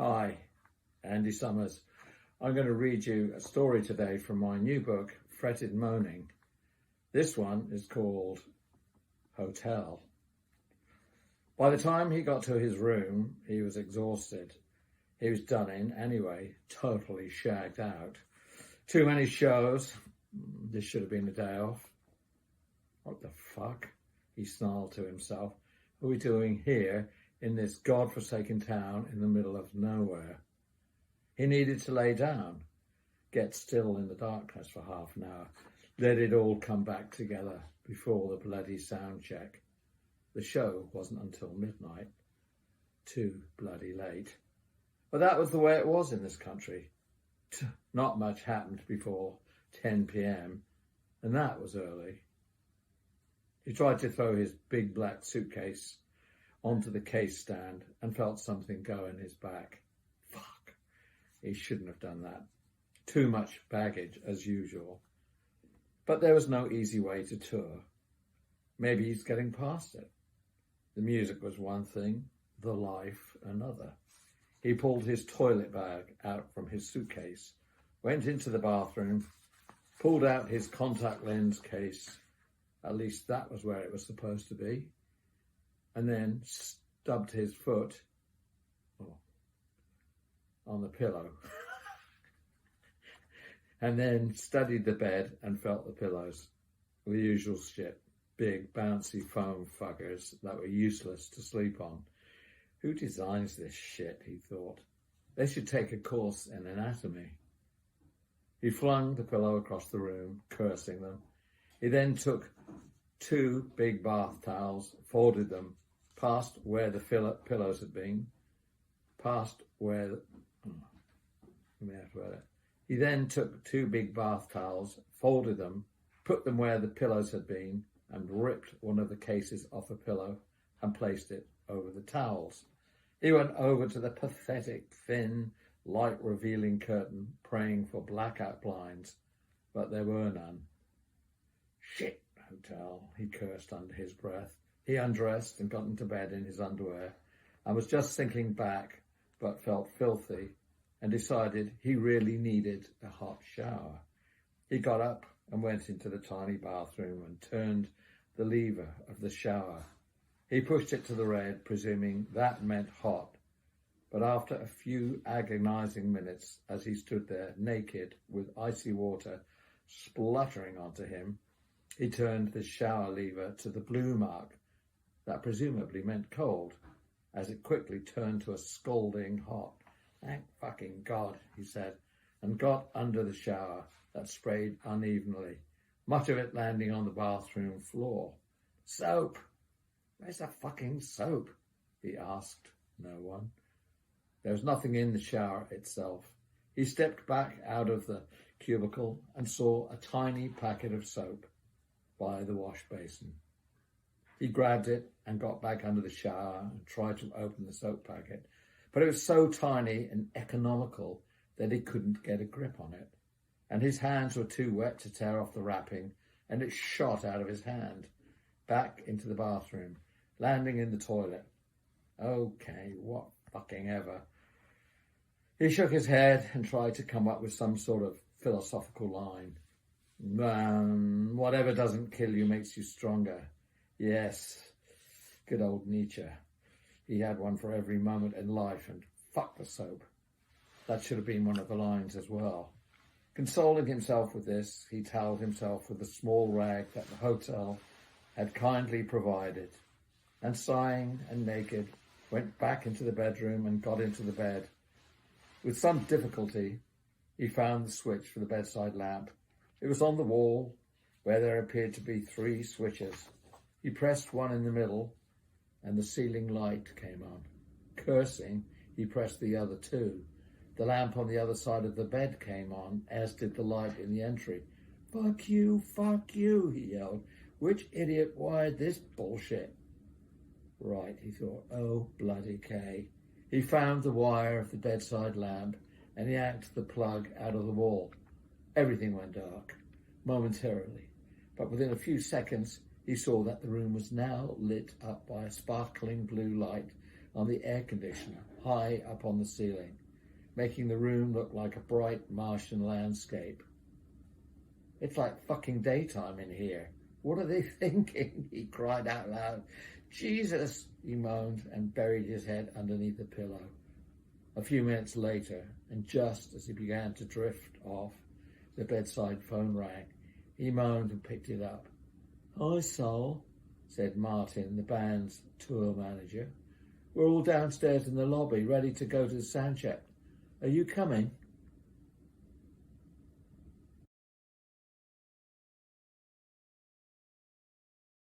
Hi, Andy Summers. I'm going to read you a story today from my new book, Fretted and Moaning. This one is called Hotel. By the time he got to his room, he was exhausted. He was done in anyway, totally shagged out. Too many shows. This should have been a day off. What the fuck? He snarled to himself. What are we doing here in this godforsaken town in the middle of nowhere? He needed to lay down, get still in the darkness for half an hour, let it all come back together before the bloody sound check. The show wasn't until midnight. Too bloody late. But that was the way it was in this country. Not much happened before 10 p.m, and that was early. He tried to throw his big black suitcase onto the case stand and felt something go in his back. Fuck. He shouldn't have done that. Too much baggage as usual. But there was no easy way to tour. Maybe he's getting past it. The music was one thing, the life another. He pulled his toilet bag out from his suitcase, went into the bathroom, pulled out his contact lens case, at least that was where it was supposed to be, and then stubbed his foot on the pillow, and then studied the bed and felt the pillows. The usual shit, big bouncy foam fuckers that were useless to sleep on. Who designs this shit, he thought. They should take a course in anatomy. He flung the pillow across the room, cursing them. He then took 2 big bath towels, folded them, past where the pillows had been, He then took 2 big bath towels, folded them, put them where the pillows had been, and ripped one of the cases off a pillow and placed it over the towels. He went over to the pathetic, thin, light-revealing curtain, praying for blackout blinds, but there were none. Shit, hotel, he cursed under his breath. He undressed and got into bed in his underwear and was just sinking back, but felt filthy and decided he really needed a hot shower. He got up and went into the tiny bathroom and turned the lever of the shower. He pushed it to the red, presuming that meant hot. But after a few agonizing minutes, as he stood there naked with icy water spluttering onto him, he turned the shower lever to the blue mark that presumably meant cold, as it quickly turned to a scalding hot. Thank fucking God, he said, and got under the shower that sprayed unevenly, much of it landing on the bathroom floor. Soap! Where's the fucking soap? He asked no one. There was nothing in the shower itself. He stepped back out of the cubicle and saw a tiny packet of soap by the wash basin. He grabbed it and got back under the shower and tried to open the soap packet, but it was so tiny and economical that he couldn't get a grip on it, and his hands were too wet to tear off the wrapping, and it shot out of his hand, back into the bathroom, landing in the toilet. Okay, what fucking ever. He shook his head and tried to come up with some sort of philosophical line. Whatever doesn't kill you makes you stronger. Yes, good old Nietzsche. He had one for every moment in life, and fuck the soap. That should have been one of the lines as well. Consoling himself with this, he toweled himself with a small rag that the hotel had kindly provided, and sighing and naked, went back into the bedroom and got into the bed. With some difficulty, he found the switch for the bedside lamp. It was on the wall, where there appeared to be 3 switches. He pressed one in the middle, and the ceiling light came on. Cursing, he pressed the other 2. The lamp on the other side of the bed came on, as did the light in the entry. Fuck you, he yelled. Which idiot wired this bullshit? Right, he thought, oh bloody K. He found the wire of the bedside lamp and yanked the plug out of the wall. Everything went dark, momentarily, but within a few seconds he saw that the room was now lit up by a sparkling blue light on the air conditioner high up on the ceiling, making the room look like a bright Martian landscape. "It's like fucking daytime in here. What are they thinking?" he cried out loud. "Jesus," he moaned and buried his head underneath the pillow. A few minutes later, and just as he began to drift off, the bedside phone rang. He moaned and picked it up. "Hi, Sol," said Martin, the band's tour manager. "We're all downstairs in the lobby, ready to go to the sound check. Are you coming?"